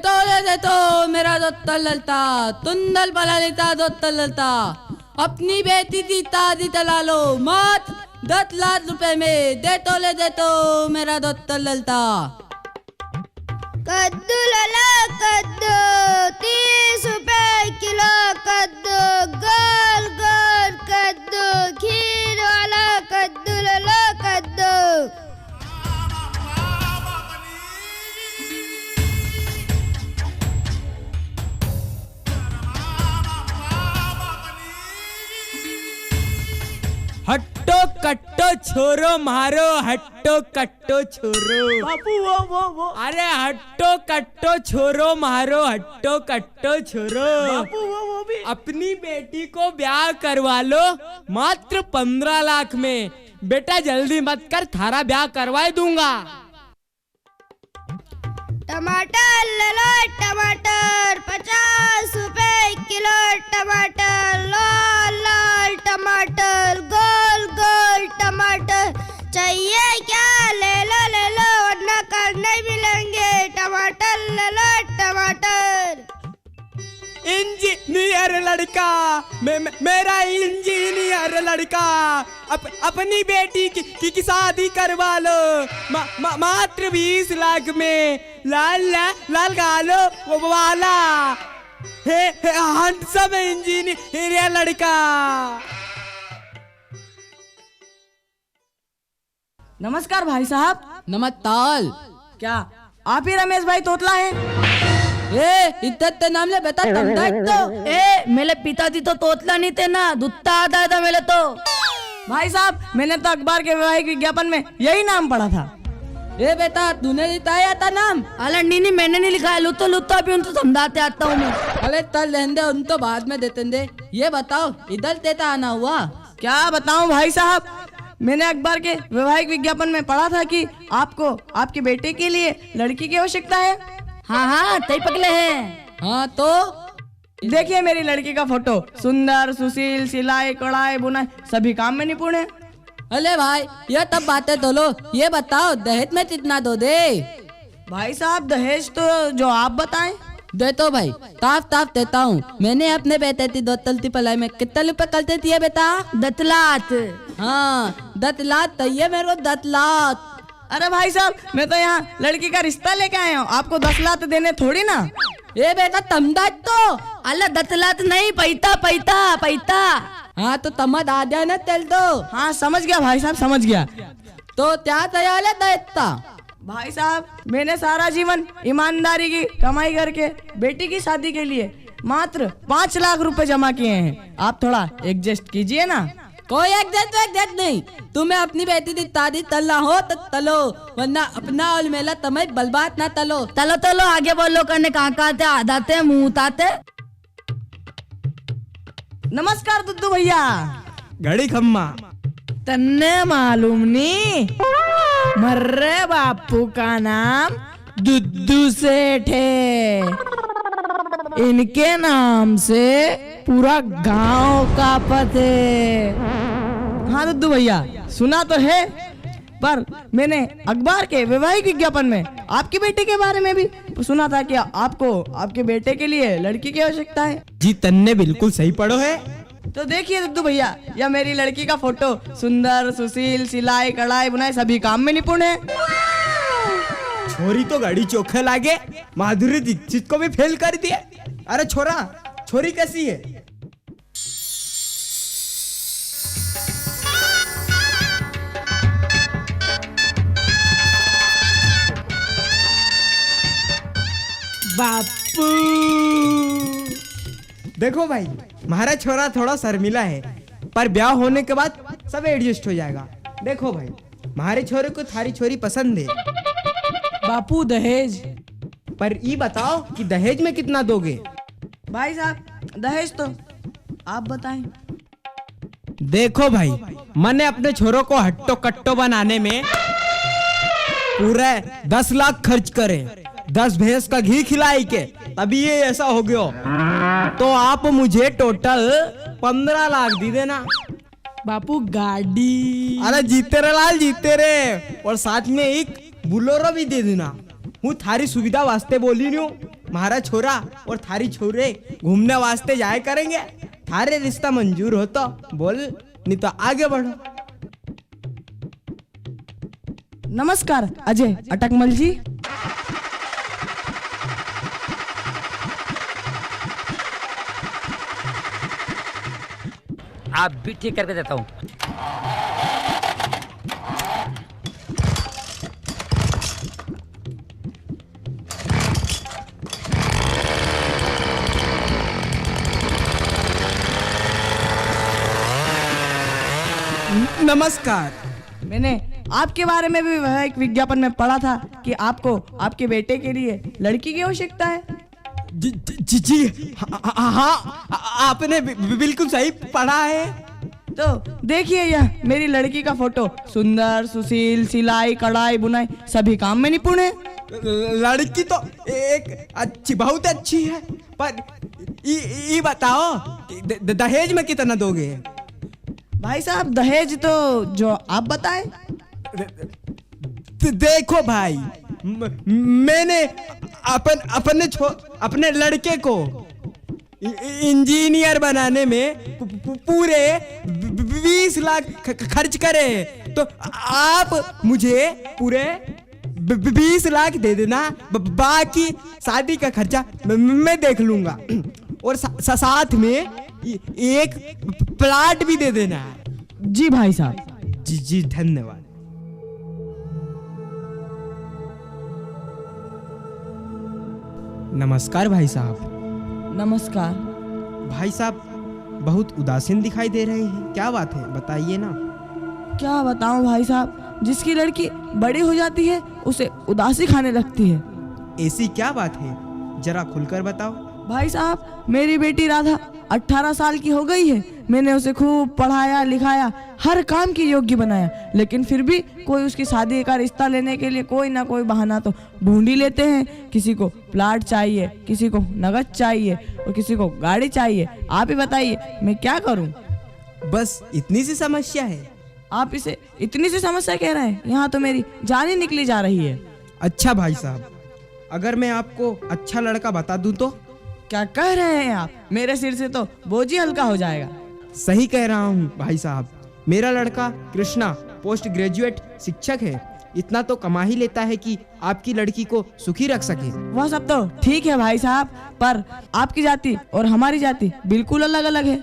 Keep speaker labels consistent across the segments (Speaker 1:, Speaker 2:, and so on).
Speaker 1: दे तो मेरा दोत्तर ललता तुंदल पला लेता दोत्तर ललता अपनी बेटी दी तादी तला लो मत 10 लाख रुपए में दे तो मेरा दोत्तर ललता।
Speaker 2: कद्दू लला कद्दू 30 रुपए किलो कद्दू गोल गोल कद्दू खीर वाला कद्दू लला कद्दू।
Speaker 3: हट्टो कट्टो छोरो मारो हट्टो कट्टो छोरो।
Speaker 4: बापू वो
Speaker 3: अरे हट्टो कट्टो छोरो मारो हट्टो कट्टो छोरो।
Speaker 4: बापू वो भी
Speaker 3: अपनी बेटी को ब्याह करवा लो मात्र 15 लाख में। बेटा जल्दी मत कर, थारा ब्याह करवाए दूंगा।
Speaker 2: टमाटर ले लो टमाटर 50 रुपए किलो टमाटर लाल लाल टमाटर गोल गोल टमाटर चाहिए क्या ले लो वरना कल नहीं मिलेंगे। टमाटर ले लो टमाटर।
Speaker 3: इंजीनियर लड़का मेरा इंजीनियर लड़का अपनी बेटी की शादी करवा लो मात्र 20 लाख में। लाल गालो वो वाला हे हैंडसम इंजीनियर लड़का।
Speaker 4: नमस्कार भाई साहब।
Speaker 1: नमस्कार।
Speaker 4: क्या आप ही रमेश भाई तोतला हैं?
Speaker 1: इद्दत नाम ले बेटा तमदा तो
Speaker 4: मेरे पिताजी तो तोतला नहीं थे ना, दुत्ता आता था मेरे तो। भाई साहब मैंने तो अखबार के वैवाहिक विज्ञापन में यही नाम पढ़ा था।
Speaker 1: बेटा तूने लिखाया था नाम?
Speaker 4: अरे नहीं मैंने नहीं लिखा है, लुत्तो अभी उनको समझाते आता हूँ मैं।
Speaker 1: अरे तल रहने दे, उन तो बाद में देते दे। ये बताओ इधर देता आना हुआ?
Speaker 4: क्या बताऊं भाई साहब, मैंने अखबार के वैवाहिक विज्ञापन में पढ़ा था कि आपको आपके बेटे के लिए लड़की की आवश्यकता है। हाँ तय पगले हैं।
Speaker 1: हाँ तो
Speaker 4: देखिए मेरी लड़की का फोटो, सुंदर सुशील, सिलाई कढ़ाई बुनाई सभी काम में निपुण है।
Speaker 1: अरे भाई ये तब बातें तो लो, ये बताओ दहेज में कितना दो दे?
Speaker 4: भाई साहब दहेज तो जो आप बताएं।
Speaker 1: दे तो भाई ताफ देता हूँ। मैंने अपने बेटे की 2 तलती पलाई में कितने रुपए करते थे बेटा?
Speaker 4: 10 लाख।
Speaker 1: हाँ 10 लाख चाहिए मेरे को 10 लाख।
Speaker 4: अरे भाई साहब मैं तो यहाँ लड़की का रिश्ता लेके आया हूँ, आपको 10 लाख देने थोड़ी ना।
Speaker 1: ये बेटा तमदा तो
Speaker 4: अल्लाह 10 लाख नहीं पैता।
Speaker 1: हाँ तो तमद आ जाए ना तेल तो।
Speaker 4: हाँ समझ गया भाई साहब समझ गया।
Speaker 1: तो क्या तैयार है दैता?
Speaker 4: भाई साहब मैंने सारा जीवन ईमानदारी की कमाई करके बेटी की शादी के लिए मात्र 5 लाख रुपए जमा किए हैं। आप थोड़ा एडजस्ट कीजिए ना।
Speaker 1: कोई एग्जैक्ट नहीं। तुम्हें अपनी बेटी की शादी तलना हो तो तलो, वरना अपना और मेला तुम्हें बर्बाद ना तलो।
Speaker 4: तलो आगे बोलो करने कहाँ आते मुँह उताते। नमस्कार दुद्दू भैया।
Speaker 3: घड़ी खम्मा
Speaker 4: तन्ने मालूम नहीं मर्रे बापू का नाम दुद्दू सेठ है। इनके नाम से पूरा गांव का पते। हाँ दुद्दू भैया सुना तो है, पर मैंने अखबार के वैवाहिक विज्ञापन में आपकी बेटे के बारे में भी सुना था कि आपको आपके बेटे के लिए लड़की की आवश्यकता है।
Speaker 3: जी तन्ने बिल्कुल सही पढ़ो है।
Speaker 4: तो देखिए दुद्दू भैया यह मेरी लड़की का फोटो, सुंदर सुशील, सिलाई कढ़ाई बुनाई सभी काम में निपुण है।
Speaker 3: छोरी तो गाड़ी चोखे लागे, माधुरी दीक्षित को भी फेल कर दिए। अरे छोरी कैसी है?
Speaker 4: बापू
Speaker 3: देखो भाई हमारा छोरा थोड़ा शर्मिला है, पर ब्याह होने के बाद सब एडजस्ट हो जाएगा। देखो भाई हमारे छोरे को थारी छोरी पसंद है।
Speaker 4: बापू दहेज,
Speaker 3: पर ये बताओ कि दहेज में कितना दोगे?
Speaker 4: भाई साहब दहेज तो आप बताएं।
Speaker 3: देखो भाई मैंने अपने छोरों को हट्टो कट्टो बनाने में पूरे 10 लाख खर्च करे, 10 भैंस का घी खिलाई के, तभी ये ऐसा हो गया। तो आप मुझे टोटल 15 लाख दी देना।
Speaker 4: बापू गाड़ी,
Speaker 3: अरे जीते रे लाल जीते रे, और साथ में एक बुलोरो भी दे देना। हूँ थारी सुविधा वास्ते बोली नहीं हूँ। महारा छोरा और थारी छोरे घूमने वास्ते जाए करेंगे। थारे रिश्ता मंजूर हो तो बोल, नहीं तो आगे बढ़ो।
Speaker 4: नमस्कार अजय अटकमल जी।
Speaker 5: आप भी ठीक करके देता हूँ।
Speaker 3: नमस्कार।
Speaker 4: मैंने आपके बारे में भी वह एक विज्ञापन में पढ़ा था कि आपको आपके बेटे के लिए लड़की की आवश्यकता है।
Speaker 3: जी जी जी हाँ, आपने बिल्कुल सही पढ़ा है।
Speaker 4: तो देखिए यह मेरी लड़की का फोटो, सुंदर, सुशील, सिलाई, कढ़ाई, बुनाई सभी काम में निपुण है।
Speaker 3: लड़की तो एक अच्छी, बहुत अच्छी है, पर ये बताओ दहेज में कितना दोगे?
Speaker 4: भाई साहब दहेज तो जो आप बताएं।
Speaker 3: देखो भाई, मैंने अपने लड़के को इंजीनियर बनाने में पूरे 20 लाख खर्च करे, तो आप मुझे पूरे 20 लाख दे देना, बाकी शादी का खर्चा मैं देख लूंगा, और साथ में एक प्लाट भी दे देना।
Speaker 4: जी भाई साहब।
Speaker 3: जी जी धन्यवाद। नमस्कार भाई साहब।
Speaker 4: नमस्कार।
Speaker 3: भाई साहब बहुत उदासीन दिखाई दे रहे हैं, क्या बात है बताइए ना।
Speaker 4: क्या बताऊं भाई साहब, जिसकी लड़की बड़ी हो जाती है उसे उदासी खाने लगती है।
Speaker 3: ऐसी क्या बात है, जरा खुलकर बताओ।
Speaker 4: भाई साहब मेरी बेटी राधा 18 साल की हो गई है। मैंने उसे खूब पढ़ाया लिखाया, हर काम की योग्य बनाया, लेकिन फिर भी कोई उसकी शादी का रिश्ता लेने के लिए कोई ना कोई बहाना तो ढूंढ ही लेते हैं। किसी को प्लाट चाहिए, किसी को नगद चाहिए और किसी को गाड़ी चाहिए। आप ही बताइए मैं क्या करूं?
Speaker 3: बस इतनी सी समस्या है?
Speaker 4: आप इसे इतनी सी समस्या कह रहे हैं? यहाँ तो मेरी जान ही निकली जा रही है।
Speaker 3: अच्छा भाई साहब, अगर मैं आपको अच्छा लड़का बता दूं तो?
Speaker 4: क्या कह रहे हैं आप? मेरे सिर से तो बोझ ही हल्का हो जाएगा।
Speaker 3: सही कह रहा हूँ भाई साहब। मेरा लड़का कृष्णा पोस्ट ग्रेजुएट शिक्षक है, इतना तो कमा ही लेता है कि आपकी लड़की को सुखी रख सके।
Speaker 4: वह सब तो ठीक है भाई साहब, पर आपकी जाति और हमारी जाति बिल्कुल अलग अलग है।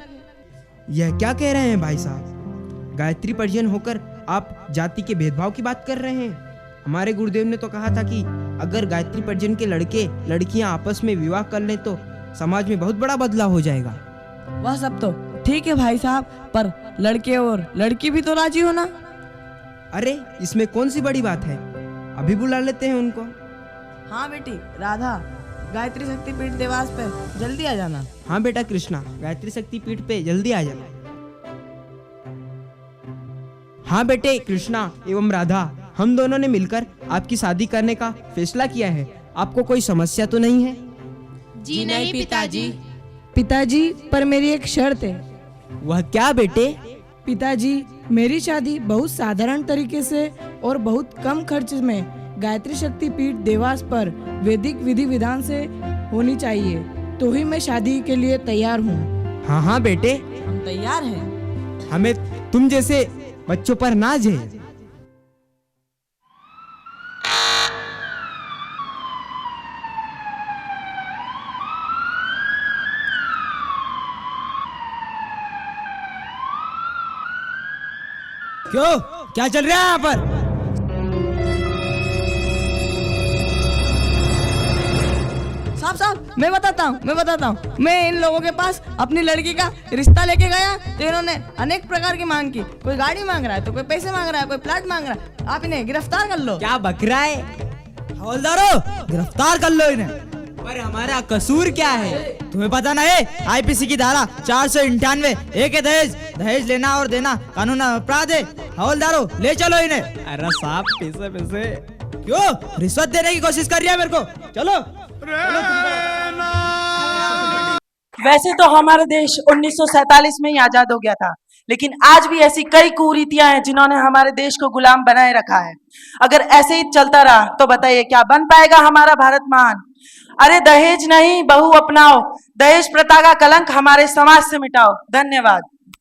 Speaker 3: यह क्या कह रहे हैं भाई साहब? गायत्री परिजन होकर आप जाति के भेदभाव की बात कर रहे हैं। हमारे गुरुदेव ने तो कहा था कि अगर गायत्री परिजन के लड़के लड़कियां आपस में विवाह कर लें तो समाज में बहुत बड़ा बदलाव हो जाएगा।
Speaker 4: वह सब तो ठीक है भाई साहब, पर लड़के और लड़की भी तो राजी हो ना।
Speaker 3: अरे इसमें कौन सी बड़ी बात है, अभी बुला लेते हैं उनको।
Speaker 4: हाँ बेटी राधा, गायत्री शक्तिपीठ देवास पे जल्दी आ जाना।
Speaker 3: हाँ बेटा कृष्णा, गायत्री शक्तिपीठ पे जल्दी आ जाना। हाँ बेटे कृष्णा एवं राधा, हम दोनों ने मिलकर आपकी शादी करने का फैसला किया है। आपको कोई समस्या तो नहीं है?
Speaker 1: जी नहीं पिताजी।
Speaker 4: पिताजी पर मेरी एक शर्त है।
Speaker 3: वह क्या बेटे?
Speaker 4: पिताजी मेरी शादी बहुत साधारण तरीके से और बहुत कम खर्च में गायत्री शक्तिपीठ देवास पर वैदिक विधि विधान से होनी चाहिए, तो ही मैं शादी के लिए तैयार हूँ।
Speaker 3: हाँ हाँ बेटे,
Speaker 4: हम तैयार हैं।
Speaker 3: हमें तुम जैसे बच्चों पर नाज है।
Speaker 6: क्यों, क्या चल रहा है यहाँ पर?
Speaker 4: साहब मैं बताता हूँ। मैं इन लोगों के पास अपनी लड़की का रिश्ता लेके गया तो इन्होंने अनेक प्रकार की मांग की। कोई गाड़ी मांग रहा है, तो कोई पैसे मांग रहा है, कोई प्लाट मांग रहा है। आप इन्हें गिरफ्तार कर लो।
Speaker 3: क्या बक रहा है?
Speaker 6: हवलदारो, गिरफ्तार कर लो इन्हें।
Speaker 3: पर हमारा कसूर क्या है?
Speaker 6: तुम्हें पता नहीं है आईपीसी की धारा 498 एक है दहेज लेना और देना कानून अपराध है। हवलदारो ले चलो इन्हें।
Speaker 3: अरे साहब पैसे
Speaker 6: क्यों रिश्वत देने की कोशिश कर रही है मेरे को? चलो।
Speaker 7: वैसे तो हमारा देश 1947 में ही आजाद हो गया था,
Speaker 5: लेकिन आज भी ऐसी कई कुरीतियां हैं जिन्होंने हमारे देश को गुलाम बनाए रखा है। अगर ऐसे ही चलता रहा तो बताइए क्या बन पाएगा हमारा भारत महान। अरे दहेज नहीं बहू अपनाओ, दहेज प्रथा का कलंक हमारे समाज से मिटाओ। धन्यवाद।